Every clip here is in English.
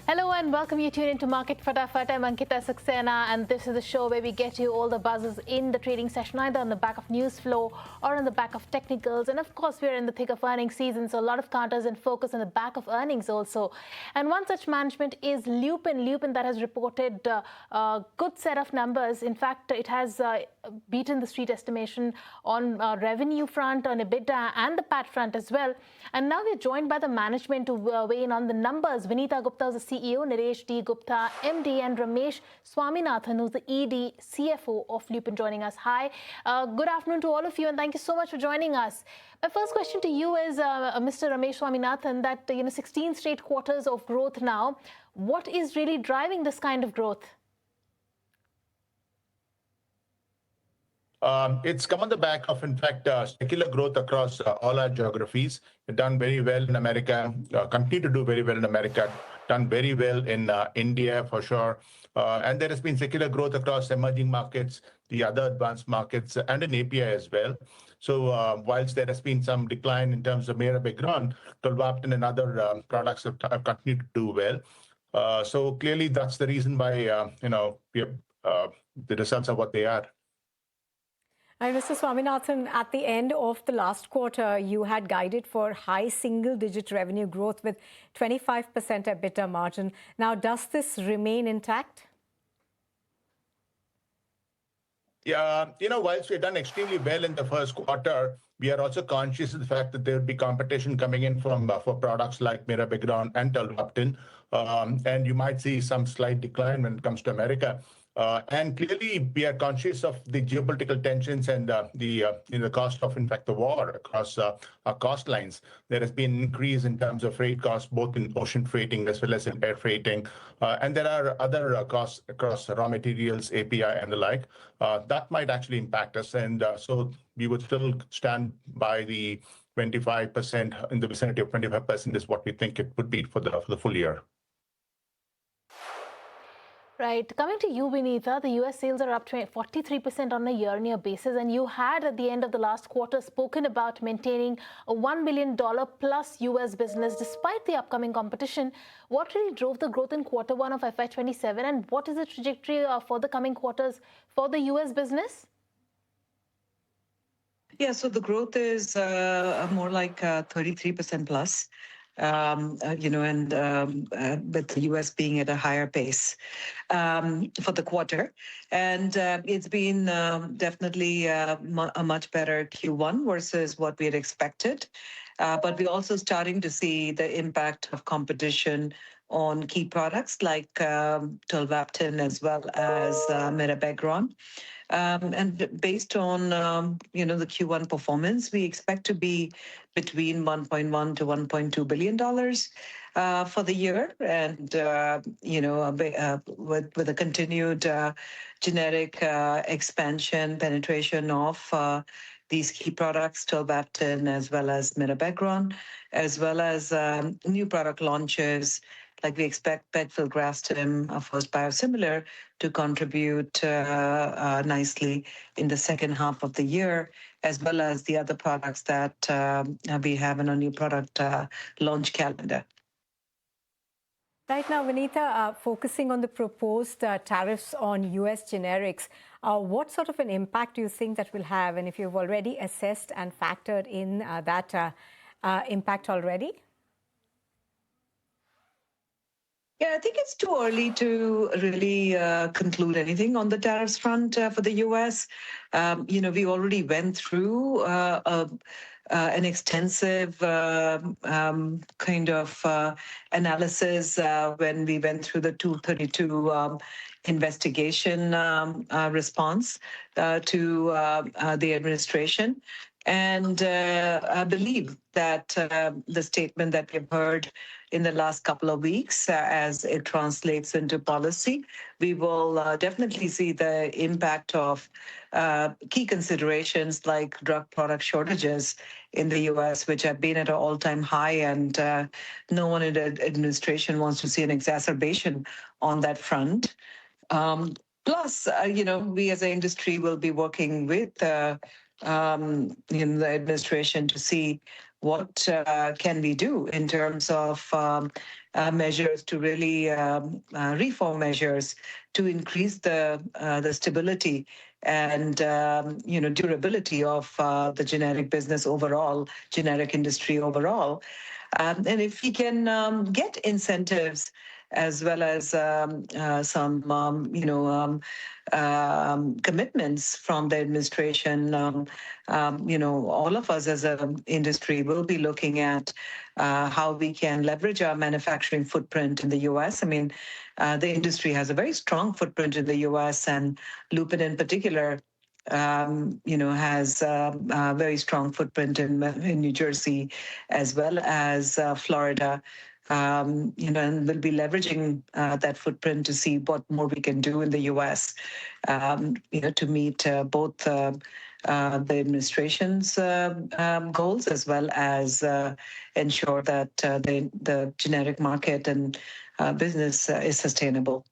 Hello and welcome. You tune into Market Fatafat. I'm Ankita Saxena, and this is the show where we get you all the buzzes in the trading session, either on the back of news flow or on the back of technicals. And of course, we're in the thick of earnings season, so a lot of counters and focus on the back of earnings also. And one such management is Lupin. Lupin that has reported a good set of numbers. In fact, it has beaten the street estimation on revenue front, on EBITDA and the PAT front as well. And now we're joined by the management to weigh in on the numbers. Vinita Gupta is the CEO, Naresh D. Gupta, MD, and Ramesh Swaminathan, who's the ED, CFO of Lupin, joining us. Hi, good afternoon to all of you, and thank you so much for joining us. My first question to you is, Mr. Ramesh Swaminathan, that 16 straight quarters of growth now. What is really driving this kind of growth? It's come on the back of, in fact, secular growth across all our geographies. We've done very well in America, continue to do very well in America, done very well in India for sure. And there has been secular growth across emerging markets, the other advanced markets, and in API as well. So whilst there has been some decline in terms of mirabegron, tolvaptan and other products have continued to do well. So clearly that's the reason why, the results are what they are. And Mr. Swaminathan, at the end of the last quarter, you had guided for high single-digit revenue growth with 25% EBITDA margin. Now, does this remain intact? Yeah, whilst we've done extremely well in the first quarter, we are also conscious of the fact that there will be competition coming in from for products like mirabegron and tolvaptan, and you might see some slight decline when it comes to America. And clearly, we are conscious of the geopolitical tensions and the cost of, in fact, the war across our cost lines. There has been an increase in terms of freight costs, both in ocean freighting as well as in air freighting. And there are other costs across raw materials, API, and the like. That might actually impact us. And so we would still stand by the 25%, in the vicinity of 25% is what we think it would be for the full year. Right. Coming to you, Vinita, the US sales are up 43% on a year-on-year basis, and you had at the end of the last quarter spoken about maintaining a $1 billion plus US business despite the upcoming competition. What really drove the growth in Q1 of FY27, and what is the trajectory for the coming quarters for the US business? Yeah, so the growth is more like 33% plus. And with the US being at a higher pace for the quarter. And it's been definitely a much better Q1 versus what we had expected. But we're also starting to see the impact of competition on key products like tolvaptan as well as mirabegron. And based on, the Q1 performance, we expect to be between $1.1 to $1.2 billion for the year. And, with a continued generic expansion, penetration of these key products, tolvaptan as well as mirabegron, as well as new product launches. Like we expect pegfilgrastim, our first biosimilar, to contribute nicely in the second half of the year, as well as the other products that we have in our new product launch calendar. Right now, Vinita, focusing on the proposed tariffs on US generics, what sort of an impact do you think that will have? And if you've already assessed and factored in that impact already? Yeah, I think it's too early to really conclude anything on the tariffs front for the US. We already went through an extensive kind of analysis when we went through the 232 investigation response to the administration. And I believe that the statement that we've heard in the last couple of weeks, as it translates into policy, we will definitely see the impact of key considerations like drug product shortages in the US, which have been at an all-time high, and no one in the administration wants to see an exacerbation on that front. Plus, we as an industry will be working with the administration to see what can we do in terms of measures to really reform measures to increase the stability and durability of the generic business overall, generic industry overall. And if we can get incentives as well as some, commitments from the administration, all of us as an industry will be looking at how we can leverage our manufacturing footprint in the U.S. I mean, the industry has a very strong footprint in the U.S. and Lupin in particular has a very strong footprint in New Jersey as well as Florida. And we'll be leveraging that footprint to see what more we can do in the U.S. To meet both the administration's goals as well as ensure that the generic market and business is sustainable.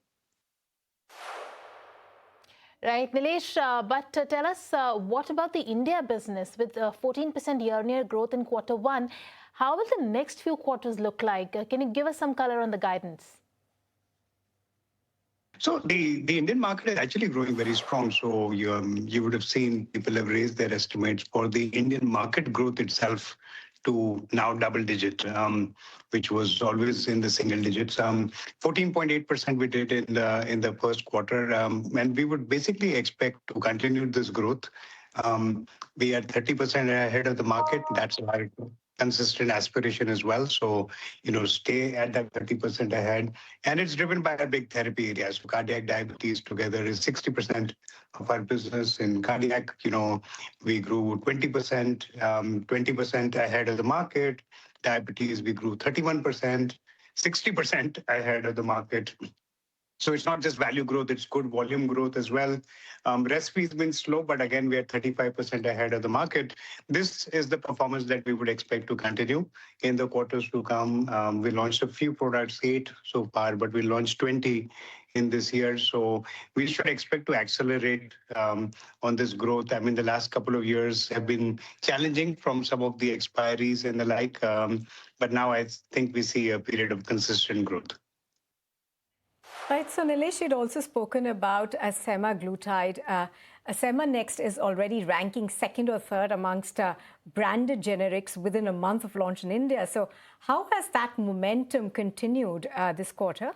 Right, Nilesh, but tell us, what about the India business with 14% year-on-year growth in Q1? How will the next few quarters look like? Can you give us some color on the guidance? So the Indian market is actually growing very strong. So you would have seen people have raised their estimates for the Indian market growth itself to now double digit, which was always in the single digits. 14.8% we did in the first quarter, and we would basically expect to continue this growth. We are 30% ahead of the market. That's our consistent aspiration as well. So, stay at that 30% ahead. And it's driven by our big therapy areas. So cardiac diabetes together is 60% of our business. In cardiac, we grew 20%, 20% ahead of the market. Diabetes, we grew 31%, 60% ahead of the market. So it's not just value growth, it's good volume growth as well. Respiratory's been slow, but again, we are 35% ahead of the market. This is the performance that we would expect to continue in the quarters to come. We launched a few products, 8 so far, but we launched 20 in this year. So we should expect to accelerate on this growth. I mean, the last couple of years have been challenging from some of the expiries and the like, but now I think we see a period of consistent growth. Right, so Nilesh, you'd also spoken about semaglutide. Sema Next is already ranking second or third amongst branded generics within a month of launch in India. So how has that momentum continued this quarter?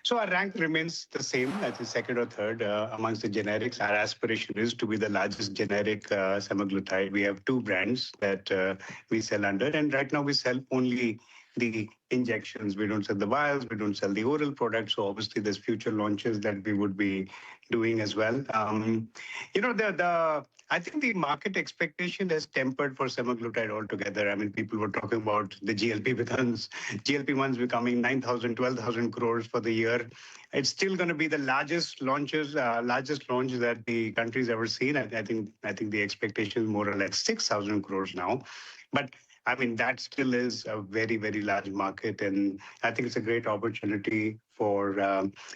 So our rank remains the same, I think second or third amongst the generics. Our aspiration is to be the largest generic semaglutide. We have 2 brands that we sell under, and right now we sell only the injections. We don't sell the vials, we don't sell the oral products. So obviously there's future launches that we would be doing as well. I think the market expectation has tempered for semaglutide altogether. I mean, people were talking about the GLP-1s becoming 9,000, 12,000 crores for the year. It's still going to be the largest launch that the country's ever seen. I think the expectation is more or less 6,000 crores now. But I mean, that still is a very, very large market. And I think it's a great opportunity for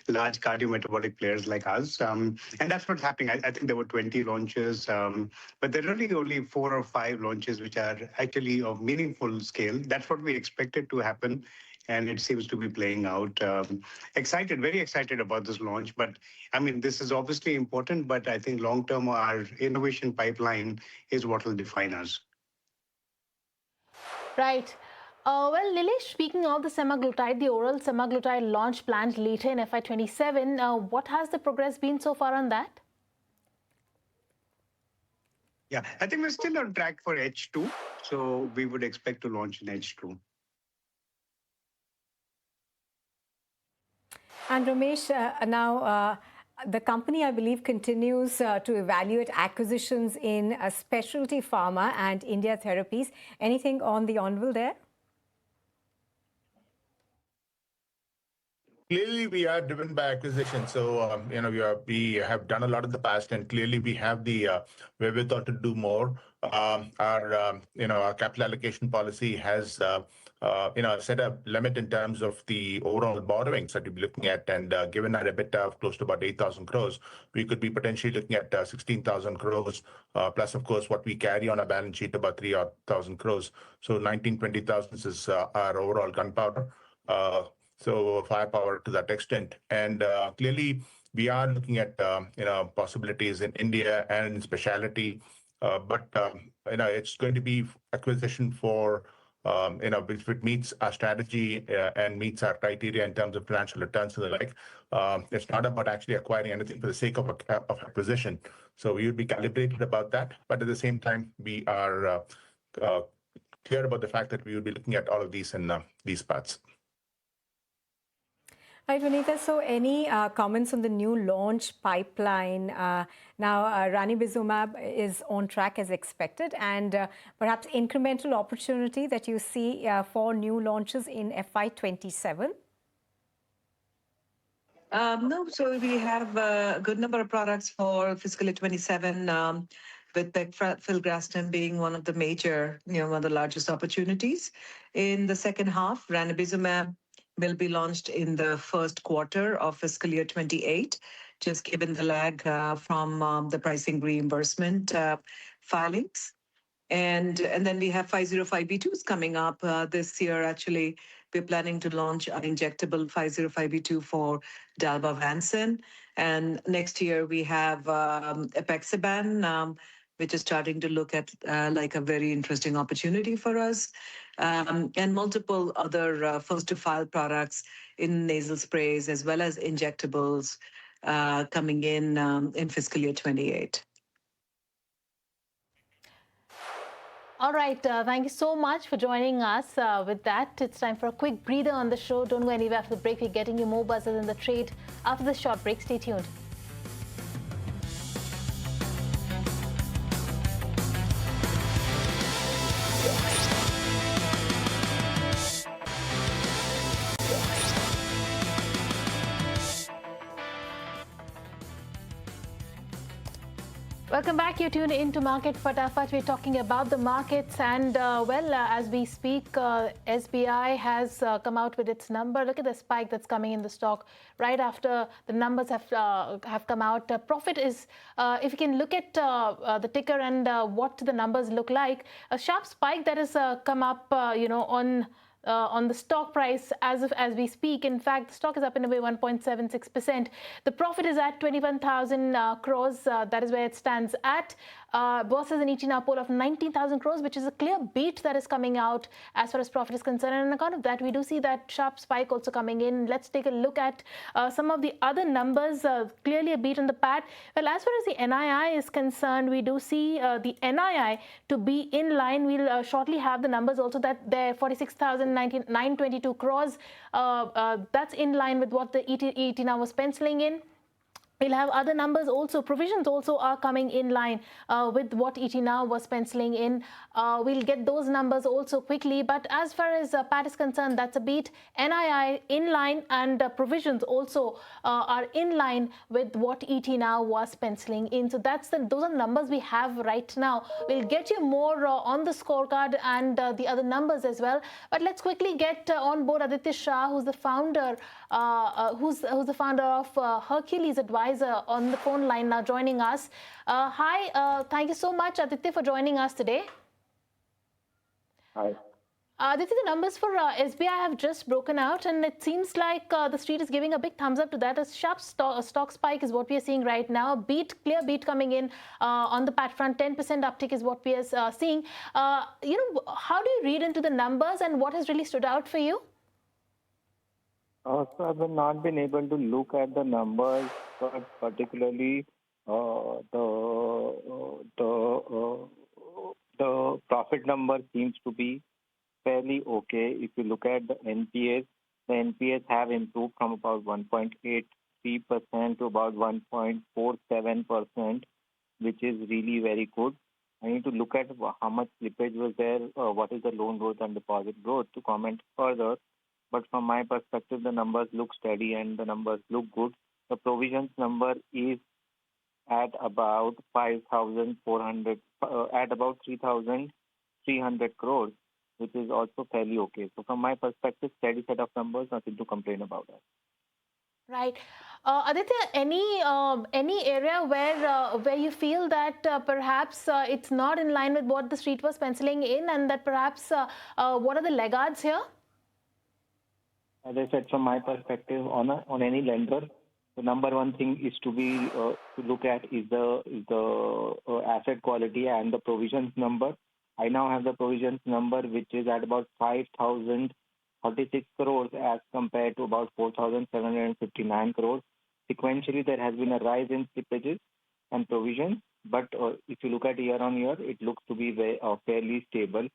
large cardiometabolic players like us. And that's what's happening. I think there were 20 launches, but there are really only 4 or 5 launches which are actually of meaningful scale. That's what we expected to happen. And it seems to be playing out. Very excited about this launch. But I mean, this is obviously important, but I think long-term our innovation pipeline is what will define us. Right. Well, Nilesh, speaking of the semaglutide, the oral semaglutide launch planned later in FY27, what has the progress been so far on that? Yeah, I think we're still on track for H2. So we would expect to launch in H2. And Ramesh, now the company, I believe, continues to evaluate acquisitions in specialty pharma and India therapies. Anything on the anvil there? Clearly, we are driven by acquisition. So, we have done a lot in the past, and clearly we have the wherewithal to do more. Our capital allocation policy has, set a limit in terms of the overall borrowings that we'll be looking at. And given our EBITDA of close to about 8,000 crores, we could be potentially looking at 16,000 crores, plus, of course, what we carry on our balance sheet, about 3,000 crores. So 19, 20,000 is our overall gunpowder. So firepower to that extent. And clearly, we are looking at possibilities in India and in specialty. But it's going to be acquisition for if it meets our strategy and meets our criteria in terms of financial returns and the like. It's not about actually acquiring anything for the sake of acquisition. So we would be calibrated about that. But at the same time, we are clear about the fact that we will be looking at all of these in these parts. Right, Vinita, so any comments on the new launch pipeline? Now, ranibizumab is on track as expected, and perhaps incremental opportunity that you see for new launches in FY27? No, so we have a good number of products for fiscal year 27, with pegfilgrastim being one of the major, one of the largest opportunities. In the second half, ranibizumab will be launched in the first quarter of fiscal year 28, just given the lag from the pricing reimbursement filings. And then we have 505B2s coming up this year. Actually, we're planning to launch an injectable 505B2 for dalbavancin. And next year we have apexaban, which is starting to look at like a very interesting opportunity for us. And multiple other first-to-file products in nasal sprays as well as injectables coming in fiscal year 28. All right, thank you so much for joining us. With that, it's time for a quick breather on the show. Don't go anywhere after the break. We're getting you more buzzes in the trade. After this short break, stay tuned. Welcome back. You're tuned into Market Fatafat. We're talking about the markets, and as we speak, SBI has come out with its number. Look at the spike that's coming in the stock right after the numbers have come out. Profit is, if you can look at the ticker and what the numbers look like, a sharp spike that has come up, on the stock price as we speak. In fact, the stock is up in about 1.76%. The profit is at 21,000 crores. That is where it stands at. Versus an ET now poll of 19,000 crores, which is a clear beat that is coming out as far as profit is concerned. And on account of that, we do see that sharp spike also coming in. Let's take a look at some of the other numbers. Clearly a beat on the PAT. Well, as far as the NII is concerned, we do see the NII to be in line. We'll shortly have the numbers also, that they're 46,922 crores. That's in line with what the ET now was penciling in. We'll have other numbers also. Provisions also are coming in line with what ET now was penciling in. We'll get those numbers also quickly. But as far as PAT is concerned, that's a beat. NII in line, and provisions also are in line with what ET now was penciling in. So those are the numbers we have right now. We'll get you more on the scorecard and the other numbers as well. But let's quickly get on board Aditya Shah, who's the founder, who's the founder of Hercules Advisor, on the phone line now, joining us. Hi, thank you so much, Aditya, for joining us today. Hi. Aditya, the numbers for SBI have just broken out, and it seems like the street is giving a big thumbs up to that. A sharp stock spike is what we are seeing right now. Clear beat coming in on the PAT front. 10% uptick is what we are seeing. How do you read into the numbers, and what has really stood out for you? So I have not been able to look at the numbers, but particularly the profit number seems to be fairly okay. If you look at the NPAs have improved from about 1.83% to about 1.47%, which is really very good. I need to look at how much slippage was there, what is the loan growth and deposit growth to comment further. but from my perspective, the numbers look steady and the numbers look good. The provisions number is at about 5,400, at about 3,300 crores, which is also fairly okay. So from my perspective, steady set of numbers, nothing to complain about that. Right. Aditya, any area where you feel that perhaps it's not in line with what the street was penciling in, and that perhaps what are the laggards here? As I said, from my perspective, on any lender, the number one thing is to look at is the asset quality and the provisions number. I now have the provisions number, which is at about 5,046 crores as compared to about 4,759 crores. Sequentially, there has been a rise in slippages and provisions, but if you look at year on year, it looks to be fairly stable.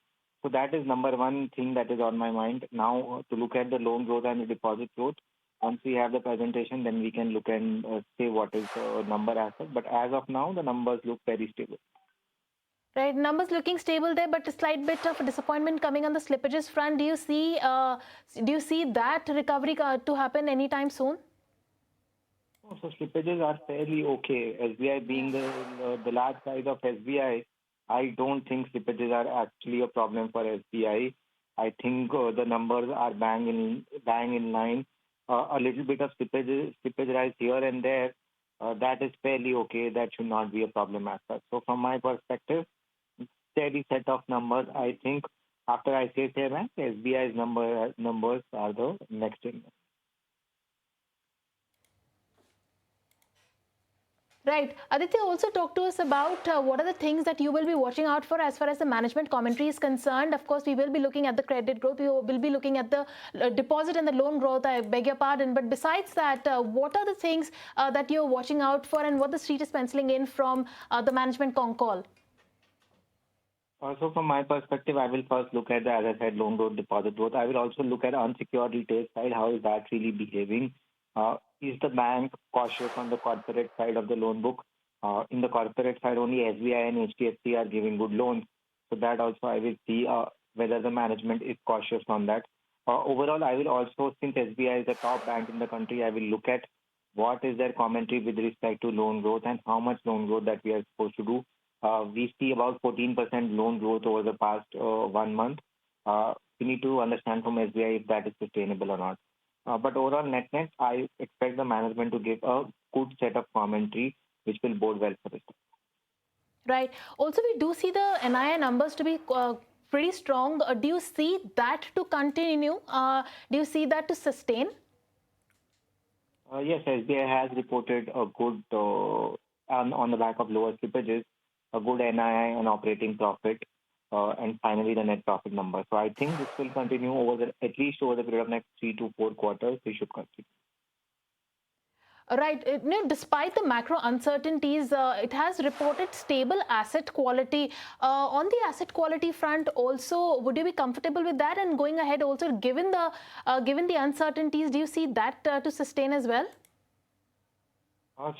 So that is number one thing that is on my mind. Now, to look at the loan growth and the deposit growth, once we have the presentation, then we can look and say what is the number asset. But as of now, the numbers look very stable. Right, numbers looking stable there, but a slight bit of a disappointment coming on the slippages front. Do you see that recovery to happen anytime soon? So slippages are fairly okay. SBI being the large size of SBI, I don't think slippages are actually a problem for SBI. I think the numbers are bang in line. A little bit of slippage rise here and there, that is fairly okay. That should not be a problem as such. So from my perspective, steady set of numbers. I think after ICICI Bank, SBI's numbers are the next in. Right. Aditya, also talk to us about what are the things that you will be watching out for as far as the management commentary is concerned. Of course, we will be looking at the credit growth. We will be looking at the deposit and the loan growth. I beg your pardon. But besides that, what are the things that you're watching out for, and what the street is penciling in from the management con call? Also, from my perspective, I will first look at, as I said, loan growth, deposit growth. I will also look at unsecured retail side. How is that really behaving? Is the bank cautious on the corporate side of the loan book? In the corporate side, only SBI and HDFC are giving good loans. So that also I will see whether the management is cautious on that. Overall, I will also, since SBI is the top bank in the country, I will look at what is their commentary with respect to loan growth and how much loan growth that we are supposed to do. We see about 14% loan growth over the past 1 month. We need to understand from SBI if that is sustainable or not. But overall, net, I expect the management to give a good set of commentary, which will bode well for this. Right. Also, we do see the NII numbers to be pretty strong. Do you see that to continue? Do you see that to sustain? Yes, SBI has reported a good, on the back of lower slippages, a good NII and operating profit, and finally the net profit number. So I think this will continue at least over the period of next 3 to 4 quarters. We should continue. Right. Despite the macro uncertainties, it has reported stable asset quality. On the asset quality front, also, would you be comfortable with that? And going ahead, also, given the uncertainties, do you see that to sustain as well?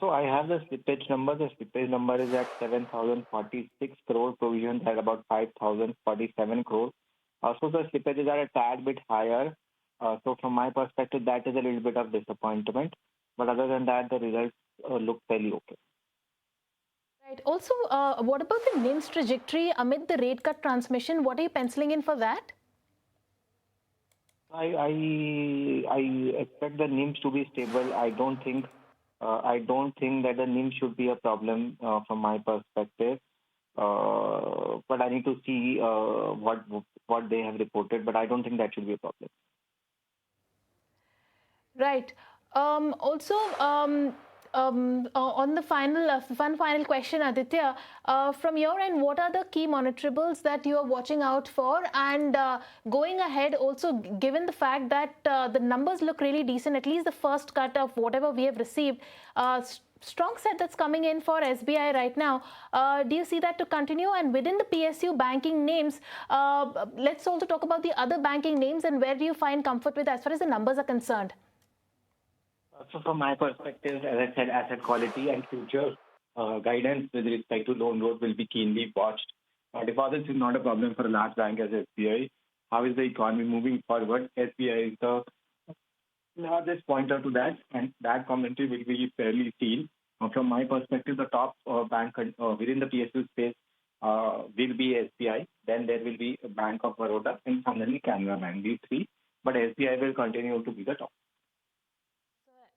So I have the slippage number. The slippage number is at 7,046 crore, provisions at about 5,047 crore. So the slippages are a tad bit higher. So from my perspective, that is a little bit of disappointment. But other than that, the results look fairly okay. Right. Also, what about the NIMS trajectory amid the rate cut transmission? What are you penciling in for that? I expect the NIMS to be stable. I don't think that the NIM should be a problem from my perspective. But I need to see what they have reported. But I don't think that should be a problem. Right. Also, on the final question, Aditya, from your end, what are the key monitorables that you are watching out for? And going ahead, also, given the fact that the numbers look really decent, at least the first cut of whatever we have received, strong set that's coming in for SBI right now. Do you see that to continue? And within the PSU banking names, let's also talk about the other banking names and where do you find comfort with as far as the numbers are concerned? So from my perspective, as I said, asset quality and future guidance with respect to loan growth will be keenly watched. Deposits is not a problem for a large bank as SBI. how is the economy moving forward, SBI is the largest pointer to that, and that commentary will be fairly seen. From my perspective, the top bank within the PSU space will be SBI, then there will be Bank of Baroda, and finally Canara Bank, these three. But SBI will continue to be the top.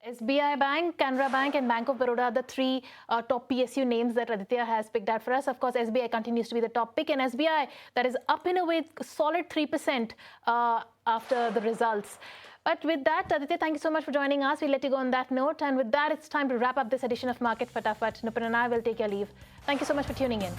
SBI Bank, Canara Bank and Bank of Baroda are the three top PSU names that Aditya has picked out for us. Of course, SBI continues to be the top pick, and SBI that is up in a way solid 3% after the results. But with that, Aditya, thank you so much for joining us. We'll let you go on that note. And with that, it's time to wrap up this edition of Market Fatafat. Nupin and I will take your leave. Thank you so much for tuning in.